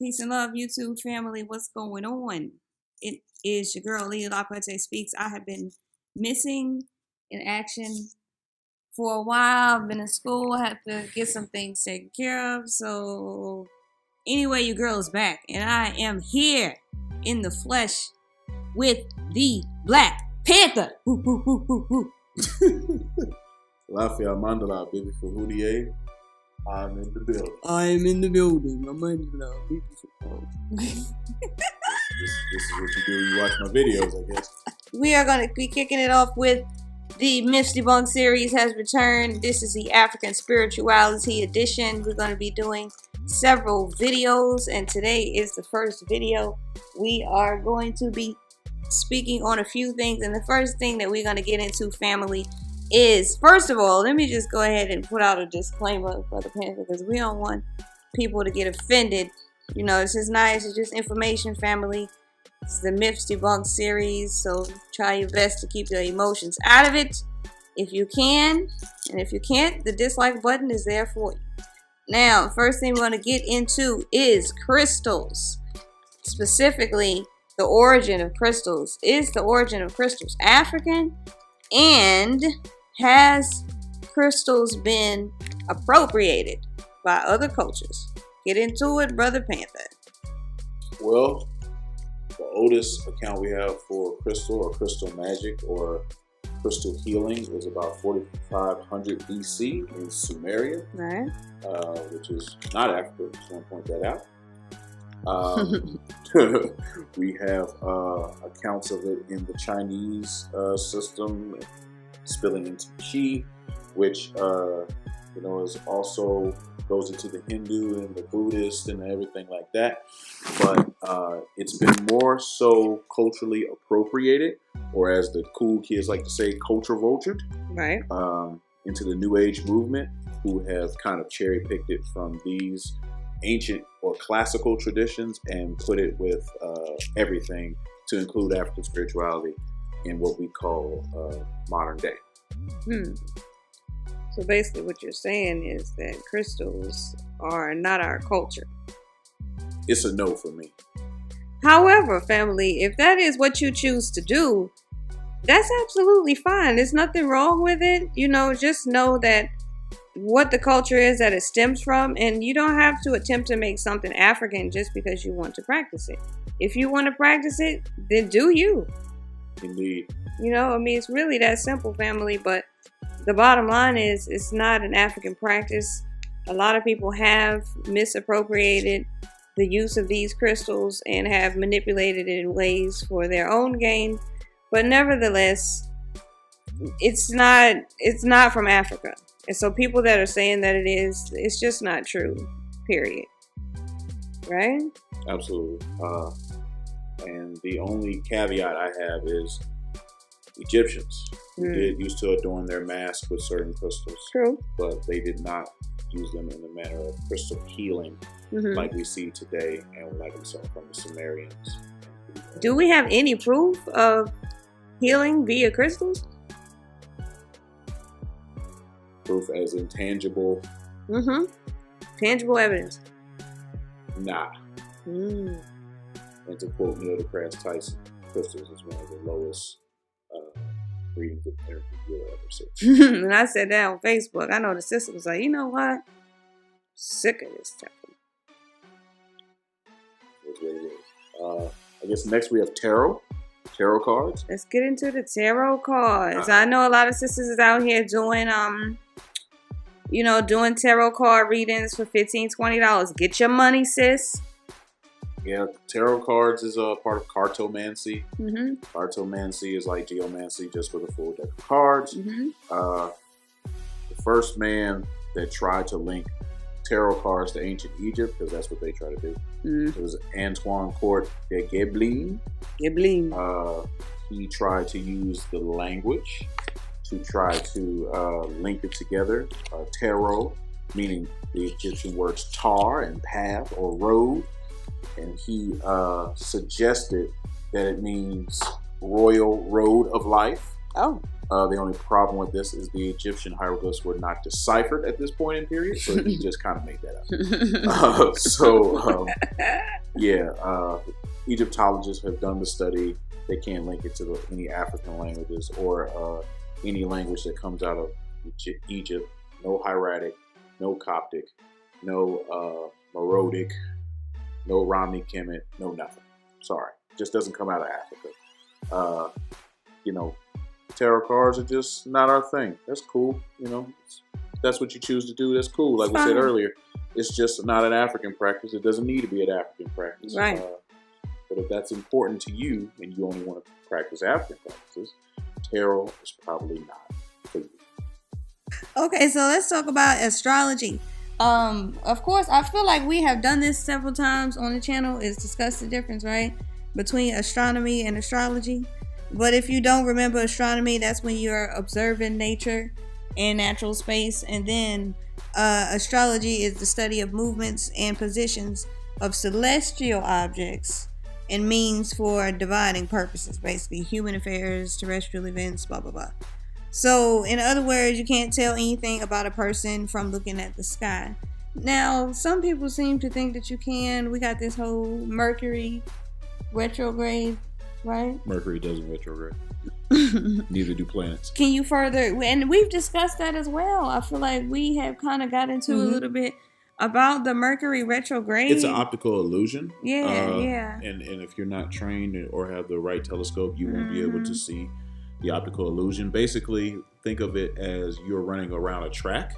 Peace and love, YouTube family. What's going on? It is your girl, lelelapoete Speaks. I have been missing in action for a while. I've been in school. I had to get some things taken care of. So, anyway, your girl is back. And I am here in the flesh with the Black Panther. Woo, woo, woo, woo, woo. Lafayette Mandela, baby, for Njie. I'm in the building. I am in the building. I'm in the building. This is what you do. You watch my videos, I guess. We are going to be kicking it off with the Myths Debunked series has returned. This is the African Spirituality edition. We're going to be doing several videos, and today is the first video. We are going to be speaking on a few things, and the first thing that we're going to get into, family, is, first of all, let me just go ahead and put out a disclaimer for the Panther, because we don't want people to get offended. You know, this is nice. It's just information, family. It's the Myths Debunked series, so try your best to keep the emotions out of it if you can. And if you can't, the dislike button is there for you. Now, first thing we're going to get into is crystals. Specifically, the origin of crystals. Is the origin of crystals African? And has crystals been appropriated by other cultures? Get into it, Brother Panther. Well, the oldest account we have for crystal or crystal magic or crystal healing is about 4500 BC in Sumeria, Right. Which is not Africa. Just want to point that out. We have accounts of it in the Chinese system, spilling into Qi, which is also goes into the Hindu and the Buddhist and everything like that. But it's been more so culturally appropriated, or as the cool kids like to say, culture vultured, Right. Into the New Age movement, who have kind of cherry picked it from these ancient or classical traditions and put it with everything to include African spirituality in what we call modern day. So basically what you're saying is that crystals are not our culture. It's a no for me. However, family, if that is what you choose to do, that's absolutely fine. There's nothing wrong with it. You know, just know that what the culture is that it stems from, and you don't have to attempt to make something African just because you want to practice it. If you want to practice it, then do you. Indeed. You know, I mean, it's really that simple, family. But the bottom line is, it's not an African practice. A lot of people have misappropriated the use of these crystals and have manipulated it in ways for their own gain. But nevertheless, it's not from Africa. And so people that are saying that it is, it's just not true, period. Right? Absolutely. And the only caveat I have is Egyptians did used to adorn their masks with certain crystals. True. But they did not use them in the manner of crystal healing like we see today, and like we saw from the Sumerians. Do we have any proof of healing via crystals? Proof as intangible? Tangible evidence? Nah. And to quote Neil deGrasse Tyson, crystals is one of the lowest readings of energy you'll ever see. And I said that on Facebook. I know the sister was like, you know what? Sick of this stuff. That's what it is. I guess next we have tarot cards. Let's get into the tarot cards. I know a lot of sisters is out here doing doing tarot card readings for $15, $20. Get your money, sis. Yeah, tarot cards is a part of cartomancy. Cartomancy is like geomancy, just with a full deck of cards. The first man that tried to link tarot cards to ancient Egypt, because that's what they try to do, it was Antoine Court de Guesbline. He tried to use the language to try to link it together. Tarot, meaning the Egyptian words tar and path or road. And he suggested that it means royal road of life. The only problem with this is the Egyptian hieroglyphs were not deciphered at this point in period, so he just kind of made that up. Egyptologists have done the study. They can't link it to any African languages or any language that comes out of Egypt. No hieratic, no Coptic, no Meroitic, no Romney Kemet, no nothing. Sorry, just doesn't come out of Africa. Tarot cards are just not our thing. That's cool. If that's what you choose to do, that's cool. Like we said earlier, it's just not an African practice. It doesn't need to be an African practice. Right. But if that's important to you and you only want to practice African practices, tarot is probably not for you. Okay, so let's talk about astrology. Of course, I feel like we have done this several times on the channel, is discuss the difference, right, between astronomy and astrology. But if you don't remember astronomy, that's when you're observing nature and natural space. And then astrology is the study of movements and positions of celestial objects and means for dividing purposes, basically human affairs, terrestrial events, blah, blah, blah. So in other words, you can't tell anything about a person from looking at the sky. Now, some people seem to think that you can. We got this whole Mercury Retrograde, right? Mercury doesn't retrograde. Neither do planets. Can you further, and we've discussed that as well. I feel like we have kind of got into a little bit about the Mercury retrograde. It's an optical illusion. Yeah. And if you're not trained or have the right telescope, you won't be able to see the optical illusion. Basically, think of it as you're running around a track.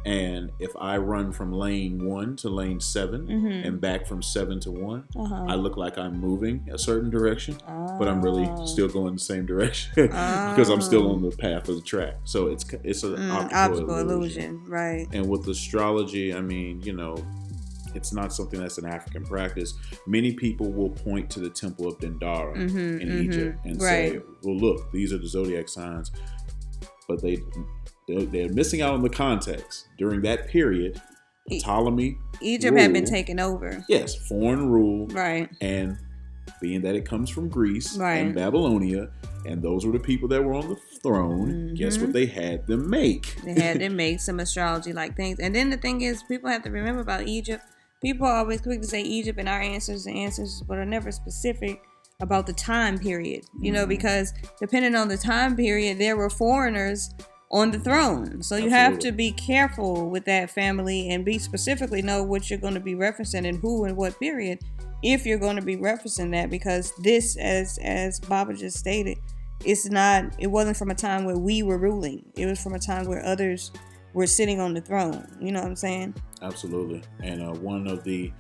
And if I run from lane 1 to lane 7 and back from 7 to 1, I look like I'm moving a certain direction, but I'm really still going the same direction because I'm still on the path of the track. So it's an optical illusion, right? And with astrology, I mean, it's not something that's an African practice. Many people will point to the Temple of Dendara in Egypt and say, well, look, these are the zodiac signs, but they're missing out on the context. During that period, Ptolemy Egypt had been taken over. Yes, foreign rule. Right. And being that it comes from Greece and Babylonia, and those were the people that were on the throne, guess what they had them make? They had them make some astrology-like things. And then the thing is, people have to remember about Egypt. People are always quick to say Egypt and our ancestors, but are never specific about the time period. Because depending on the time period, there were foreigners on the throne. So you have to be careful with that family and be specifically know what you're going to be referencing and who and what period if you're going to be referencing that, because this, as Baba just stated, it wasn't from a time where we were ruling. It was from a time where others were sitting on the throne. You know what I'm saying? Absolutely. And one of the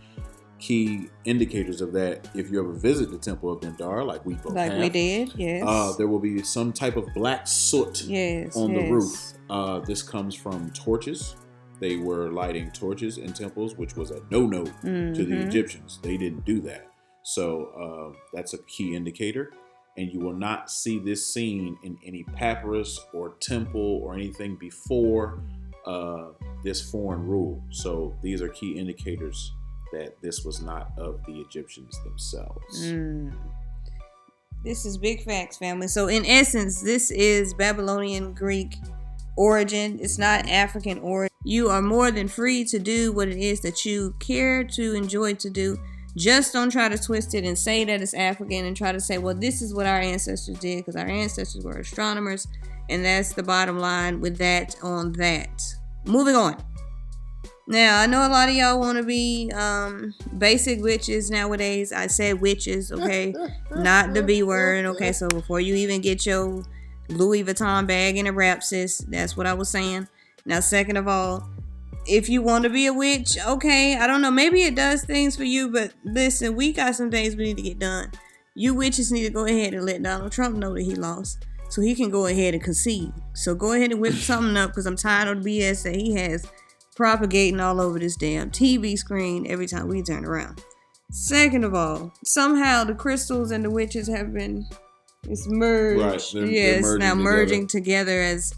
key indicators of that, if you ever visit the Temple of Dendara, like we both have, we did, yes, there will be some type of black soot on the roof. This comes from torches. They were lighting torches in temples, which was a no-no to the Egyptians. They didn't do that. So that's a key indicator. And you will not see this scene in any papyrus or temple or anything before this foreign rule. So these are key indicators that this was not of the Egyptians themselves. This is big facts, family. So in essence, this is Babylonian Greek origin. It's not African origin. You are more than free to do what it is that you care to enjoy to do. Just don't try to twist it and say that it's African and try to say, well, this is what our ancestors did, because our ancestors were astronomers, and that's the bottom line with that on that. Moving on. Now, I know a lot of y'all want to be basic witches nowadays. I said witches, okay? Not the B word, okay? So before you even get your Louis Vuitton bag in a wrap, sis, that's what I was saying. Now, second of all, if you want to be a witch, okay, I don't know. Maybe it does things for you, but listen, we got some things we need to get done. You witches need to go ahead and let Donald Trump know that he lost so he can go ahead and concede. So go ahead and whip something up, because I'm tired of the BS that he has propagating all over this damn TV screen every time we turn around. Second of all, somehow the crystals and the witches have been, it's merged. Right, they're now merging together as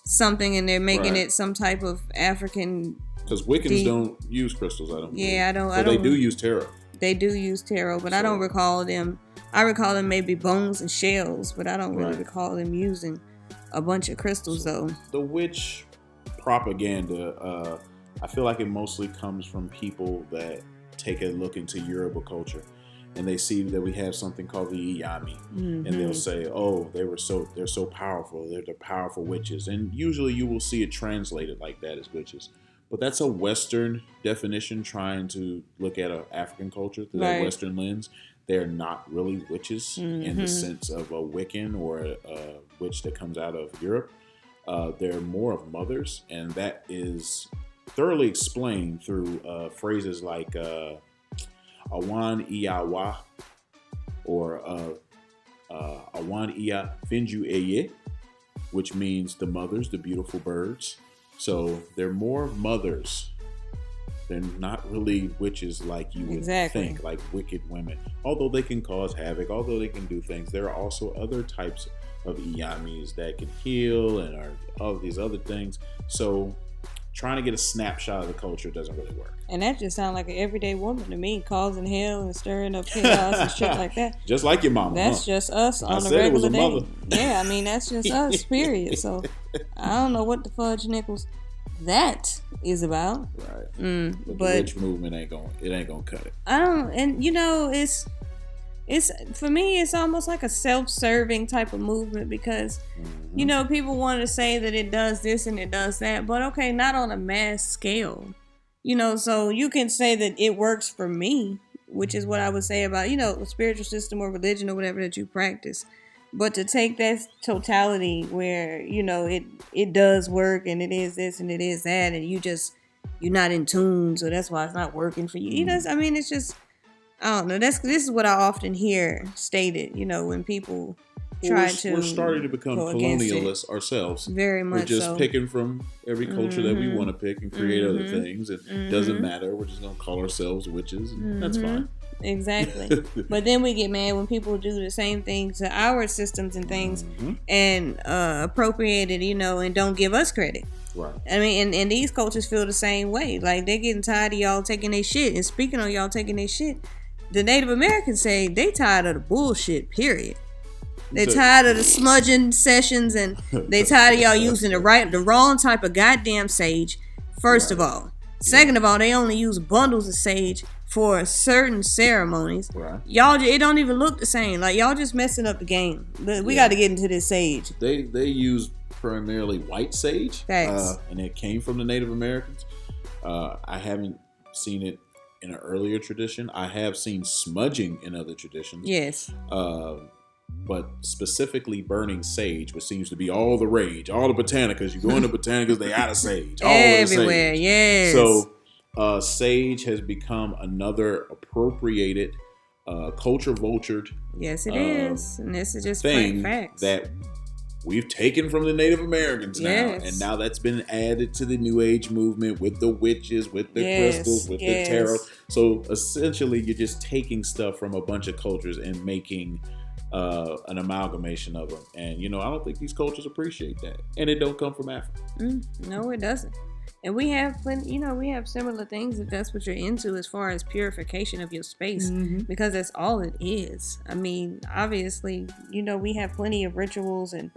something, and they're making it some type of African. Because Wiccans don't use crystals, I don't believe. Yeah, I don't. They do use tarot. They do use tarot, but I don't recall them. I recall them maybe bones and shells, but I don't really recall them using a bunch of crystals, though. The witch propaganda, I feel like it mostly comes from people that take a look into Yoruba culture, and they see that we have something called the Iyami, and they'll say, "Oh, they're so powerful. They're the powerful witches." And usually, you will see it translated like that as witches. But that's a Western definition, trying to look at an African culture through that Western lens. They're not really witches in the sense of a Wiccan or a witch that comes out of Europe. They're more of mothers, and that is thoroughly explained through phrases like Awan Iyawa or Awan Iya Finju Eye, which means the mothers, the beautiful birds. So they're more mothers. They're not really witches like you would think, like wicked women. Although they can cause havoc, although they can do things, there are also other types of Iyamis that can heal and are all of these other things. So trying to get a snapshot of the culture doesn't really work. And that just sounds like an everyday woman to me, causing hell and stirring up chaos and shit like that. Just like your mama. That's just us on a regular day. Yeah, I mean, that's just us, period. So I don't know what the fudge nickels that is about. Right. But the witch movement ain't gonna cut it. I don't, and you know, it's for me, it's almost like a self-serving type of movement because, you know, people want to say that it does this and it does that, but okay, not on a mass scale. You know, so you can say that it works for me, which is what I would say about, you know, a spiritual system or religion or whatever that you practice. But to take that totality where, you know, it does work and it is this and it is that, and you're not in tune, so that's why it's not working for you. You know, I mean, it's just, I don't know. This is what I often hear stated, you know, when people we're starting to become colonialists ourselves. Very much. We're just picking from every culture that we want to pick and create other things. It doesn't matter. We're just gonna call ourselves witches, and that's fine. Exactly. But then we get mad when people do the same thing to our systems and things and appropriate it, you know, and don't give us credit. Right. I mean, and these cultures feel the same way. Like, they're getting tired of y'all taking their shit. And speaking on y'all taking their shit, the Native Americans say they tired of the bullshit, period. They're tired of the smudging sessions, and they tired of y'all using the wrong type of goddamn sage, first of all. Second of all, they only use bundles of sage for certain ceremonies. Right. Y'all, it don't even look the same. Like, y'all just messing up the game. We got to get into this sage. They use primarily white sage, and it came from the Native Americans. I haven't seen it in an earlier tradition. I have seen smudging in other traditions. Yes. But specifically burning sage, which seems to be all the rage. All the botanicas, you go into botanicas, they out of sage. All everywhere, yes. So sage has become another appropriated, culture vultured. Yes, it is. And this is just thing plain facts that we've taken from the Native Americans now. And now that's been added to the New Age movement with the witches, with the crystals, with the tarot. So essentially, you're just taking stuff from a bunch of cultures and making an amalgamation of them. And, you know, I don't think these cultures appreciate that. And it don't come from Africa. No, it doesn't. And we have plenty, you know, we have similar things if that's what you're into as far as purification of your space, because that's all it is. I mean, obviously, you know, we have plenty of rituals and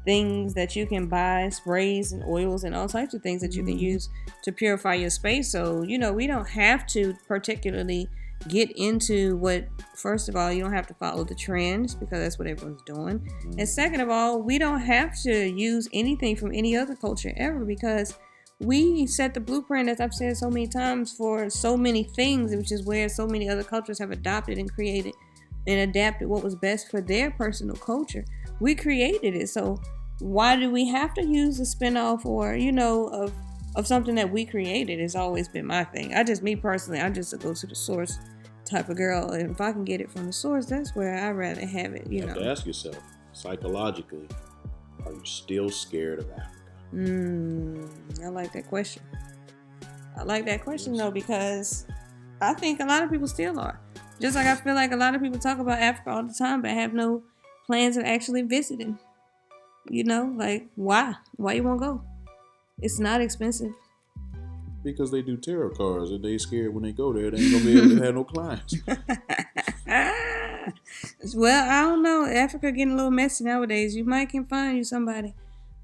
things that you can buy, sprays and oils and all types of things that you can use to purify your space. So, you know, we don't have to particularly get into what, first of all, you don't have to follow the trends because that's what everyone's doing. And second of all, we don't have to use anything from any other culture ever, because we set the blueprint, as I've said so many times, for so many things, which is where so many other cultures have adopted and created and adapted what was best for their personal culture. We created it, so why do we have to use a spinoff or, you know, of something that we created? Has always been my thing. Me personally, I just go to the source type of girl, and if I can get it from the source, that's where I'd rather have it. You have to ask yourself, psychologically, are you still scared of Africa? I like that question. Though, because I think a lot of people still are. Just like I feel like a lot of people talk about Africa all the time, but have no plans of actually visiting. You know, like, why? Why you won't go? It's not expensive. Because they do tarot cards and they scared when they go there, they ain't gonna be able to have no clients. Well, I don't know. Africa getting a little messy nowadays. You might can find you somebody.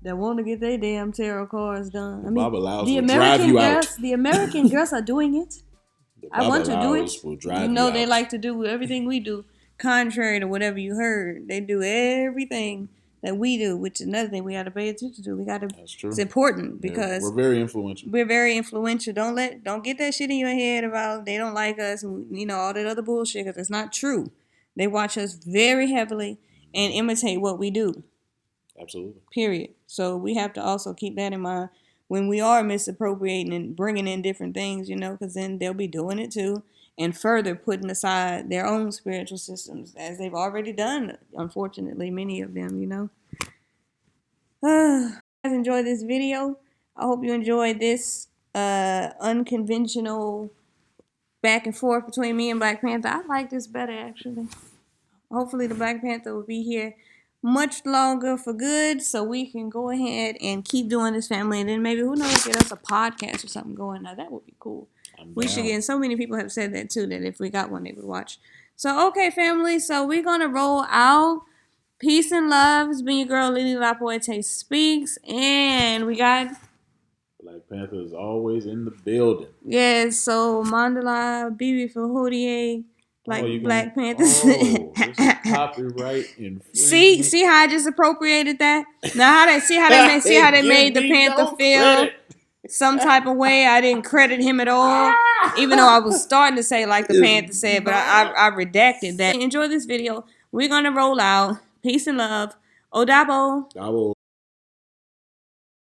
that want to get their damn tarot cards done. I mean, the American girls, the American girls are doing it. I want to do it. You know, they like to do everything we do, contrary to whatever you heard. They do everything that we do, which is another thing we got to pay attention to. We got to. That's true. It's important because we're very influential. We're very influential. Don't get that shit in your head about they don't like us and all that other bullshit, because it's not true. They watch us very heavily and imitate what we do. Absolutely. Period. So we have to also keep that in mind when we are misappropriating and bringing in different things, because then they'll be doing it too, and further putting aside their own spiritual systems, as they've already done, unfortunately, many of them, guys, enjoy this video. I hope you enjoyed this unconventional back and forth between me and Black Panther. I like this better, actually. Hopefully the Black Panther will be here much longer for good, so we can go ahead and keep doing this, family, and then maybe, who knows, get us a podcast or something going. Now that would be cool. We should get, and so many people have said that too, that if we got one they would watch. So okay, family, so we're gonna roll out. Peace and love. It's been your girl lelelapoete speaks, and we got Black Panther is always in the building. Yes, so Mandala Bibi for Hodier. Like Black Panther. Oh, this is copyright infringement. See how I just appropriated that? Now see how they made the Panther feel some type of way. I didn't credit him at all, even though I was starting to say like the Panther said, but I redacted that. Enjoy this video. We're gonna roll out. Peace and love. Odabo.